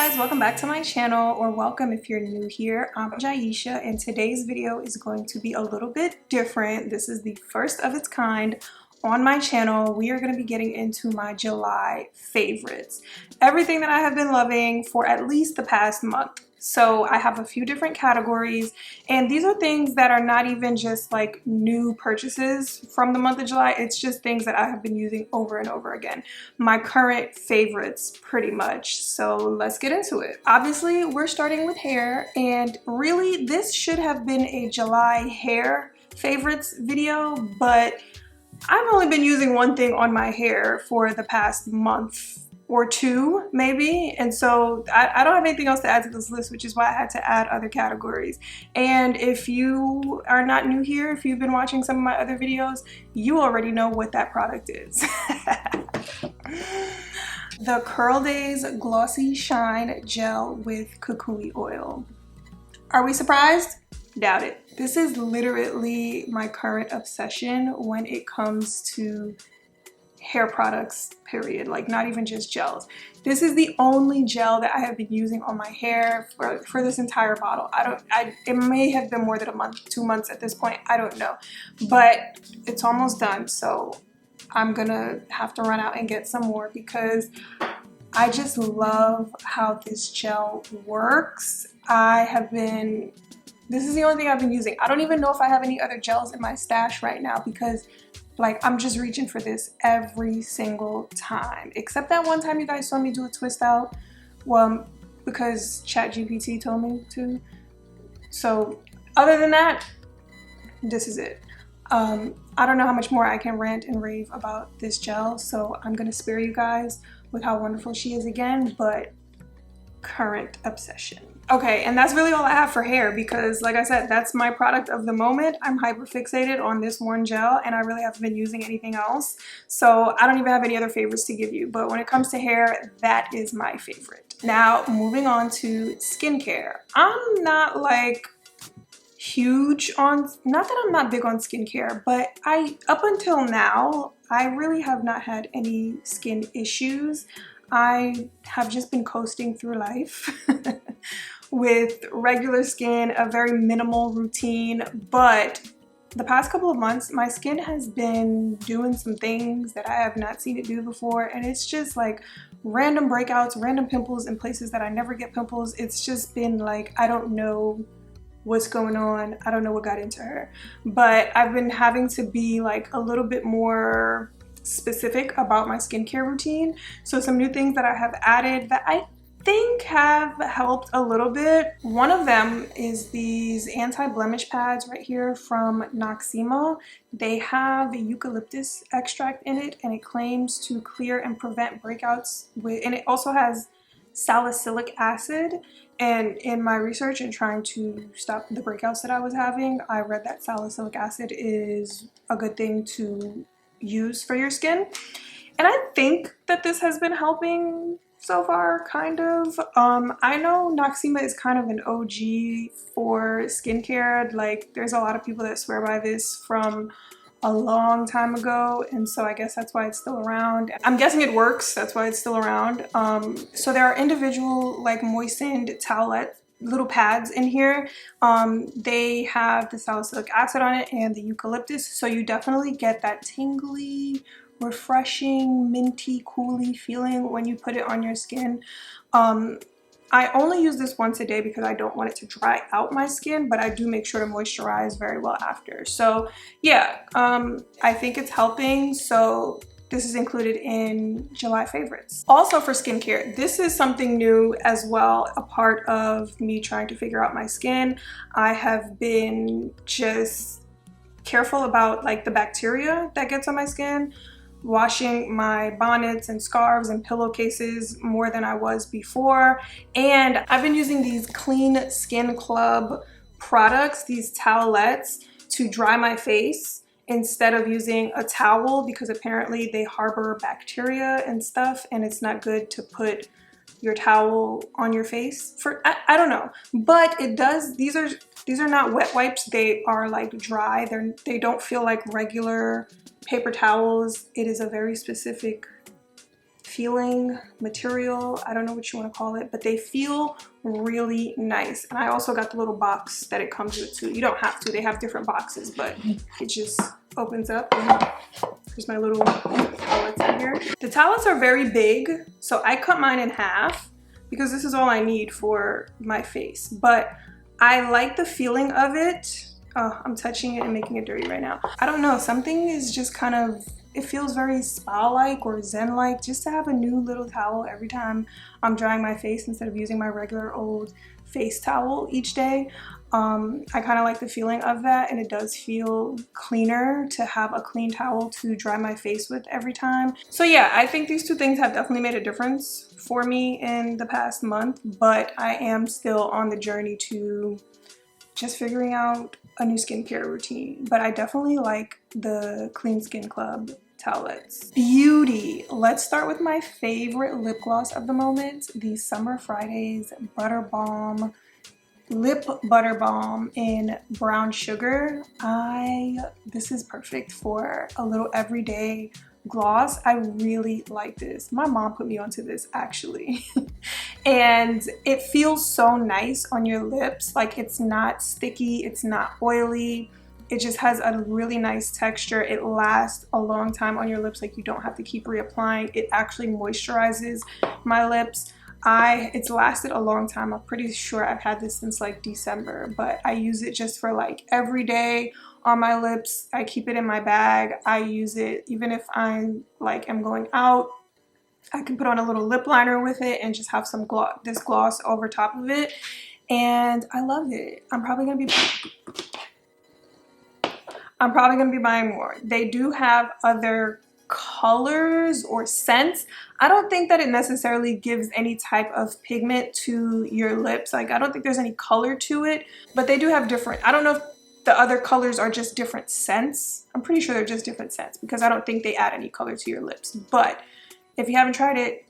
guys, welcome back to my channel, or welcome if you're new here. I'm Jaisha, and today's video is going to be a little bit different. This is the first of its kind on my channel. We are going to be getting into my July favorites, everything that I have been loving for at least the past month. So I have a few different categories, and these are things that are not even just like new purchases from the month of July. It's just things that I have been using over and over again. My current favorites pretty much. So let's get into it. Obviously, we're starting with hair, and really this should have been a July hair favorites video, but I've only been using one thing on my hair for the past month or two maybe, and so I don't have anything else to add to this list, which is why I had to add other categories. And if you are not new here, if you've been watching some of my other videos, you already know what that product is. The Curl Days Glossy Shine Gel with Kukui Oil. Are we surprised? Doubt it. This is literally my current obsession when it comes to hair products, period. Like, not even just gels. This is the only gel that I have been using on my hair for this entire bottle. It may have been more than a month, 2 months at this point, I don't know, but it's almost done, so I'm gonna have to run out and get some more because I just love how this gel works. This is the only thing I've been using. I don't even know if I have any other gels in my stash right now because like I'm just reaching for this every single time. Except that one time you guys saw me do a twist out, well, because ChatGPT told me to. So other than that, this is it. I don't know how much more I can rant and rave about this gel, so I'm gonna spare you guys with how wonderful she is again, but current obsession. Okay, and that's really all I have for hair because, like I said, that's my product of the moment. I'm hyper fixated on this one gel and I really haven't been using anything else. So I don't even have any other favorites to give you. But when it comes to hair, that is my favorite. Now, moving on to skincare. I'm not like huge on, not that I'm not big on skincare, but up until now, I really have not had any skin issues. I have just been coasting through life with regular skin, a very minimal routine, but the past couple of months, my skin has been doing some things that I have not seen it do before, and it's just like random breakouts, random pimples in places that I never get pimples. It's just been like, I don't know what's going on. I don't know what got into her, but I've been having to be like a little bit more specific about my skincare routine. So some new things that I have added that I think have helped a little bit. One of them is these anti-blemish pads right here from Noxzema. They have eucalyptus extract in it, and it claims to clear and prevent breakouts and it also has salicylic acid. And in my research and trying to stop the breakouts that I was having, I read that salicylic acid is a good thing to use for your skin, and I think that this has been helping so far, kind of. I know Noxzema is kind of an OG for skincare. Like, there's a lot of people that swear by this from a long time ago, and so I guess that's why it's still around. I'm guessing it works, that's why it's still around. So there are individual like moistened towelette little pads in here. They have the salicylic acid on it and the eucalyptus, so you definitely get that tingly, refreshing, minty, cooly feeling when you put it on your skin. I only use this once a day because I don't want it to dry out my skin, but I do make sure to moisturize very well after. So yeah, I think it's helping. So this is included in July favorites. Also for skincare, this is something new as well, a part of me trying to figure out my skin. I have been just careful about like the bacteria that gets on my skin, washing my bonnets and scarves and pillowcases more than I was before. And I've been using these Clean Skin Club products, these towelettes, to dry my face instead of using a towel because apparently they harbor bacteria and stuff, and it's not good to put your towel on your face for, I don't know, but it does. These are not wet wipes. They are like dry. They don't feel like regular paper towels. It is a very specific feeling material. I don't know what you want to call it, but they feel really nice. And I also got the little box that it comes with too. You don't have to, they have different boxes, but it just opens up and here's my little towelettes in here. The towelettes are very big, so I cut mine in half because this is all I need for my face. But I like the feeling of it. Oh, I'm touching it and making it dirty right now. I don't know, something is just kind of, it feels very spa-like or zen-like just to have a new little towel every time I'm drying my face instead of using my regular old face towel each day. I kind of like the feeling of that, and it does feel cleaner to have a clean towel to dry my face with every time. So yeah, I think these two things have definitely made a difference for me in the past month, but I am still on the journey to just figuring out a new skincare routine. But I definitely like the Clean Skin Club towelettes. Beauty. Let's start with my favorite lip gloss of the moment, the Summer Fridays Butter Balm Lip Butter Balm in Brown Sugar. This is perfect for a little everyday gloss. I really like this. My mom put me onto this actually. And it feels so nice on your lips. Like, it's not sticky, it's not oily. It just has a really nice texture. It lasts a long time on your lips. Like, you don't have to keep reapplying. It actually moisturizes my lips. It's lasted a long time. I'm pretty sure I've had this since like December, but I use it just for like every day on my lips. I keep it in my bag. I use it even if I'm like am going out. I can put on a little lip liner with it and just have some this gloss over top of it, and I love it. I'm probably gonna be buying more. They do have other colors or scents. I don't think that it necessarily gives any type of pigment to your lips. Like, I don't think there's any color to it, but they do have different, I don't know if the other colors are just different scents. I'm pretty sure they're just different scents because I don't think they add any color to your lips. But if you haven't tried it,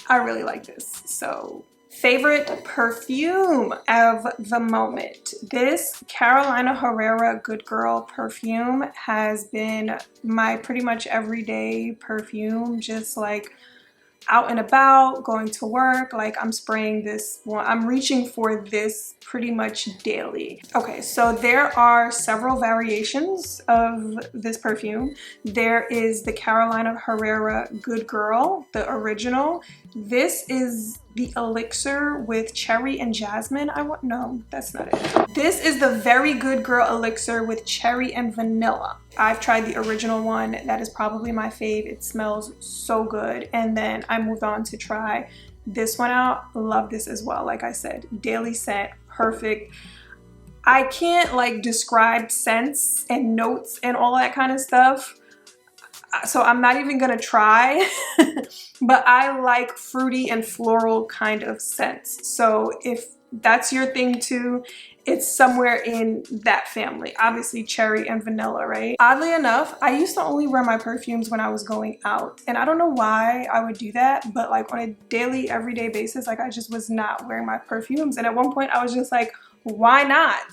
I really like this. So, favorite perfume of the moment. This Carolina Herrera Good Girl perfume has been my pretty much everyday perfume, just like out and about, going to work. Like, I'm spraying this one. I'm reaching for this pretty much daily. Okay, so there are several variations of this perfume. There is the Carolina Herrera Good Girl, the original. This is the elixir with cherry and jasmine. No, that's not it. This is the Very Good Girl elixir with cherry and vanilla. I've tried the original one. That is probably my fave. It smells so good. And then I moved on to try this one out. Love this as well. Like I said, daily scent, perfect. I can't like describe scents and notes and all that kind of stuff, so I'm not even gonna try. But I like fruity and floral kind of scents. So if that's your thing too, it's somewhere in that family. Obviously cherry and vanilla, right? Oddly enough, I used to only wear my perfumes when I was going out, and I don't know why I would do that, but like on a daily, everyday basis, like I just was not wearing my perfumes. And at one point I was just like, why not?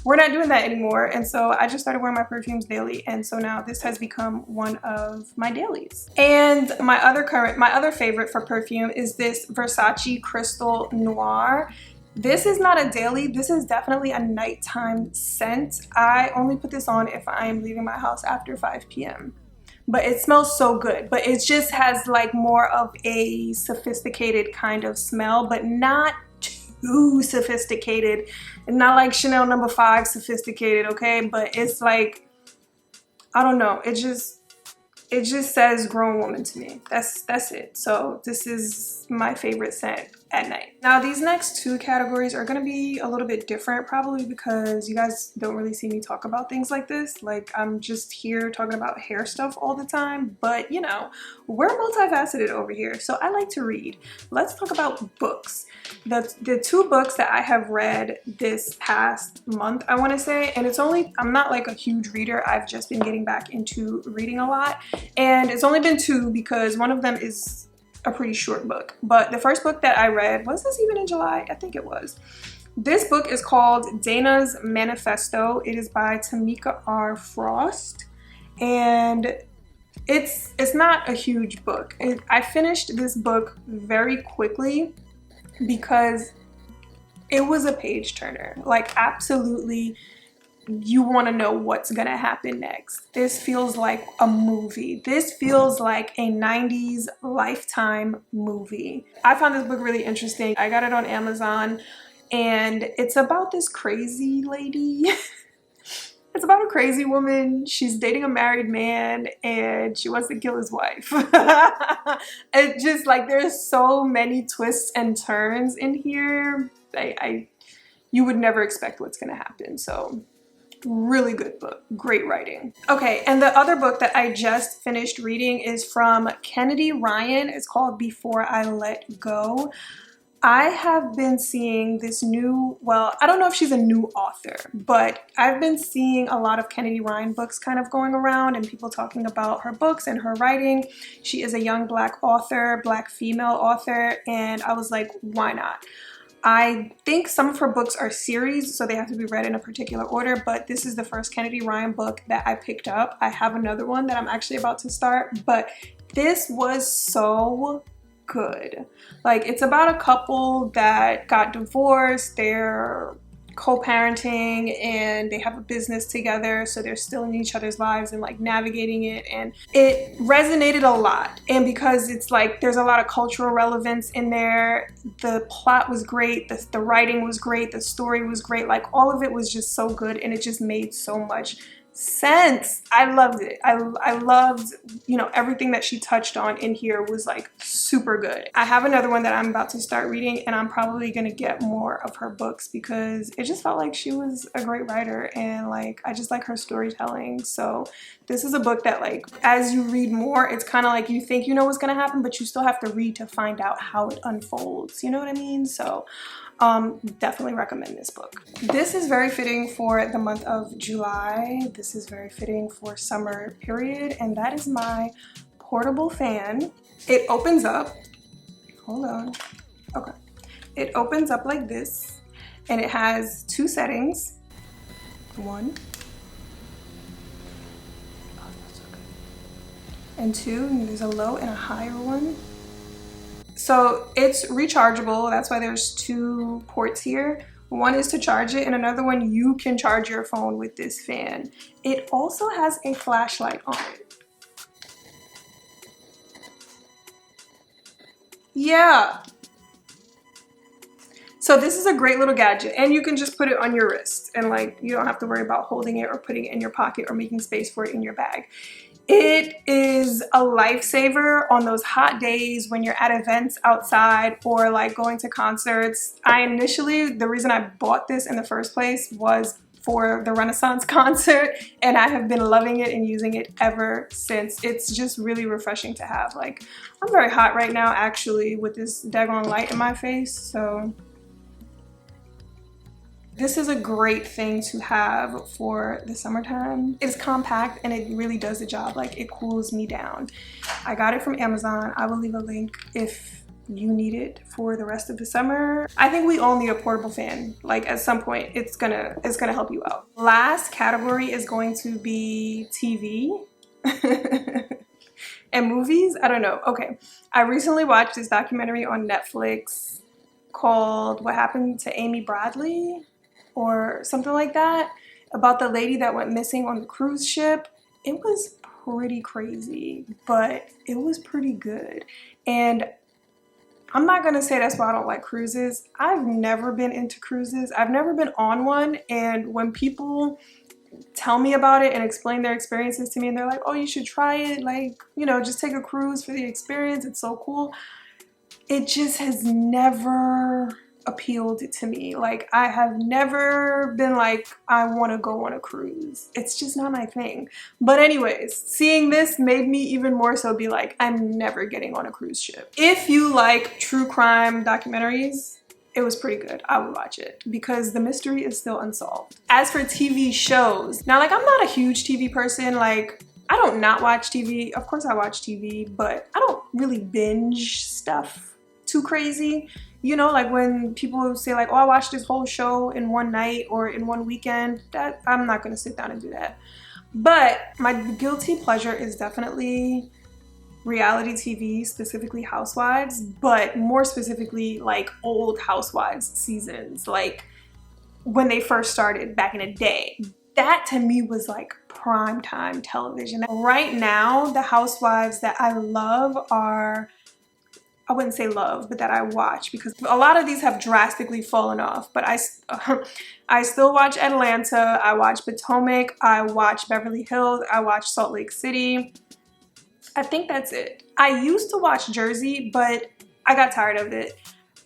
We're not doing that anymore. And so I just started wearing my perfumes daily, and so now this has become one of my dailies. And my other favorite for perfume is this Versace Crystal Noir. This is not a daily, this is definitely a nighttime scent. I only put this on if I am leaving my house after 5 p.m. But it smells so good. But it just has like more of a sophisticated kind of smell, but not too sophisticated, and not like Chanel No. 5 sophisticated, okay? But it's like, I don't know, it just says grown woman to me. That's it. So this is my favorite scent at night. Now these next two categories are going to be a little bit different, probably because you guys don't really see me talk about things like this. Like, I'm just here talking about hair stuff all the time, but you know, we're multifaceted over here, so I like to read. Let's talk about books. The two books that I have read this past month, I want to say, and I'm not like a huge reader. I've just been getting back into reading a lot, and it's only been two because one of them is a pretty short book. But the first book that I read, was this even in July? I think it was. This book is called Dana's Manifesto. It is by Tamika R. Frost, and it's not a huge book. I finished this book very quickly because it was a page turner. Like, absolutely, you want to know what's gonna happen next. This feels like a movie. This feels like a 90s Lifetime movie. I found this book really interesting. I got it on Amazon, and it's about this crazy lady. It's about a crazy woman. She's dating a married man and she wants to kill his wife. It just, like, there's so many twists and turns in here. You would never expect what's gonna happen. So really good book, great writing. Okay, and the other book that I just finished reading is from Kennedy Ryan. It's called Before I Let Go. I have been seeing this new, well, I don't know if she's a new author, but I've been seeing a lot of Kennedy Ryan books kind of going around and people talking about her books and her writing. She is a young Black author, Black female author, and I was like, why not? I think some of her books are series, so they have to be read in a particular order, but this is the first Kennedy Ryan book that I picked up. I have another one that I'm actually about to start, but this was so good. Like, it's about a couple that got divorced, they're co-parenting, and they have a business together, so they're still in each other's lives and like navigating it, and it resonated a lot. And because it's like there's a lot of cultural relevance in there, the plot was great, the writing was great, the story was great, like all of it was just so good, and it just made so much sense. I loved it. I loved, you know, everything that she touched on in here was like super good. I have another one that I'm about to start reading, and I'm probably gonna get more of her books because it just felt like she was a great writer, and like I just like her storytelling. So this is a book that, like, as you read more, it's kind of like you think you know what's gonna happen, but you still have to read to find out how it unfolds. You know what I mean? So definitely recommend this book. This is very fitting for the month of July. This is very fitting for summer period, and that is my portable fan. It opens up, hold on, okay. It opens up like this, and it has two settings. One, oh, that's so good. And two, and there's a low and a higher one. So it's rechargeable, that's why there's two ports here. One is to charge it, and another one you can charge your phone with this fan. It also has a flashlight on it. Yeah. So this is a great little gadget, and you can just put it on your wrist, and like you don't have to worry about holding it or putting it in your pocket or making space for it in your bag. It is a lifesaver on those hot days when you're at events outside or like going to concerts. The reason I bought this in the first place was for the Renaissance concert, and I have been loving it and using it ever since. It's just really refreshing to have. Like, I'm very hot right now actually with this daggone light in my face, so this is a great thing to have for the summertime. It's compact and it really does the job. Like, it cools me down. I got it from Amazon. I will leave a link if you need it for the rest of the summer. I think we all need a portable fan. Like, at some point, it's gonna help you out. Last category is going to be TV and movies. I don't know. Okay, I recently watched this documentary on Netflix called What Happened to Amy Bradley, or something like that, about the lady that went missing on the cruise ship. It was pretty crazy, but it was pretty good. And I'm not gonna say that's why I don't like cruises. I've never been into cruises. I've never been on one, and when people tell me about it and explain their experiences to me, and they're like, oh, you should try it, like, you know, just take a cruise for the experience, it's so cool. It just has never appealed to me. Like, I have never been like, I want to go on a cruise. It's just not my thing. But anyways, seeing this made me even more so be like, I'm never getting on a cruise ship. If you like true crime documentaries, it was pretty good. I would watch it because the mystery is still unsolved. As for TV shows, now, like, I'm not a huge TV person. Like, I don't not watch TV. Of course I watch TV, but I don't really binge stuff too crazy. You know, like when people say like, oh, I watched this whole show in one night or in one weekend, that I'm not gonna sit down and do that. But my guilty pleasure is definitely reality TV, specifically Housewives, but more specifically like old Housewives seasons, like when they first started back in the day. That to me was like prime time television. Right now, the Housewives that I love are, I wouldn't say love, but that I watch, because a lot of these have drastically fallen off, but I still watch Atlanta, I watch Potomac, I watch Beverly Hills, I watch Salt Lake City. I think that's it. I used to watch Jersey, but I got tired of it.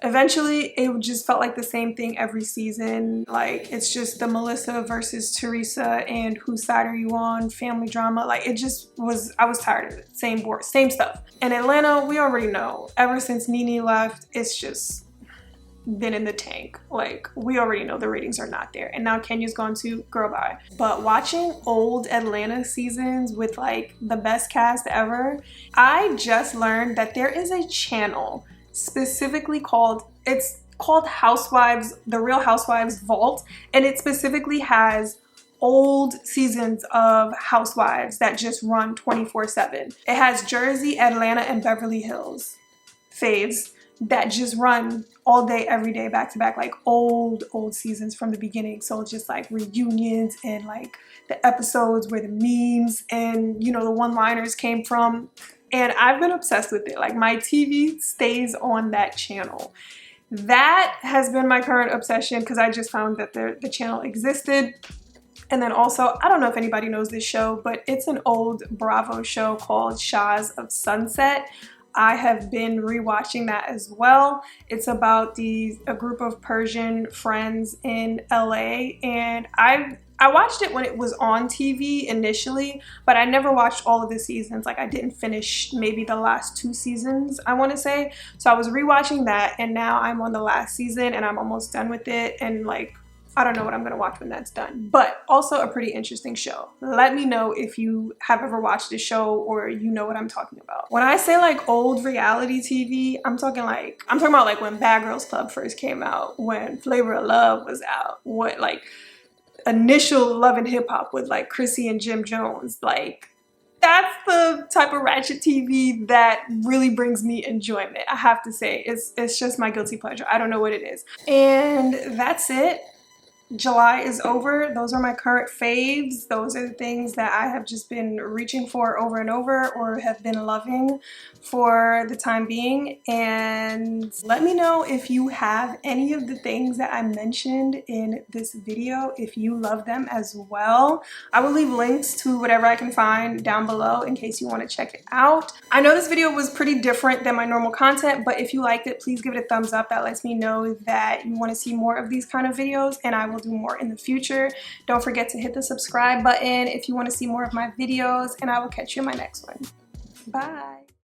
Eventually, it just felt like the same thing every season. Like, it's just the Melissa versus Teresa and whose side are you on, family drama. Like, it just was, I was tired of it. Same board, same stuff. In Atlanta, we already know, ever since Nene left, it's just been in the tank. Like, we already know the ratings are not there. And now Kenya's gone to girl bye. But watching old Atlanta seasons with like the best cast ever, I just learned that there is a channel specifically called, it's called Housewives, The Real Housewives Vault, and it specifically has old seasons of Housewives that just run 24/7. It has Jersey, Atlanta, and Beverly Hills faves that just run all day, every day, back to back, like old seasons from the beginning. So just like reunions and like the episodes where the memes and, you know, the one-liners came from. And I've been obsessed with it. Like, my TV stays on that channel. That has been my current obsession, because I just found that the channel existed. And then also, I don't know if anybody knows this show, but it's an old Bravo show called Shahs of Sunset. I have been rewatching that as well. It's about a group of Persian friends in LA, and I watched it when it was on TV initially, but I never watched all of the seasons. Like, I didn't finish maybe the last 2 seasons, I want to say. So I was rewatching that, and now I'm on the last season and I'm almost done with it, and like, I don't know what I'm gonna watch when that's done, but also a pretty interesting show. Let me know if you have ever watched this show or you know what I'm talking about. When I say like old reality TV, I'm talking about like when Bad Girls Club first came out, when Flavor of Love was out, what like initial Love and Hip Hop with like Chrissy and Jim Jones. Like, that's the type of ratchet TV that really brings me enjoyment. I have to say, it's just my guilty pleasure. I don't know what it is. And that's it. July is over. Those are my current faves. Those are the things that I have just been reaching for over and over, or have been loving for the time being. And let me know if you have any of the things that I mentioned in this video, if you love them as well. I will leave links to whatever I can find down below in case you want to check it out. I know this video was pretty different than my normal content, but if you liked it, please give it a thumbs up. That lets me know that you want to see more of these kind of videos, and I will do more in the future. Don't forget to hit the subscribe button if you want to see more of my videos, and I will catch you in my next one. Bye.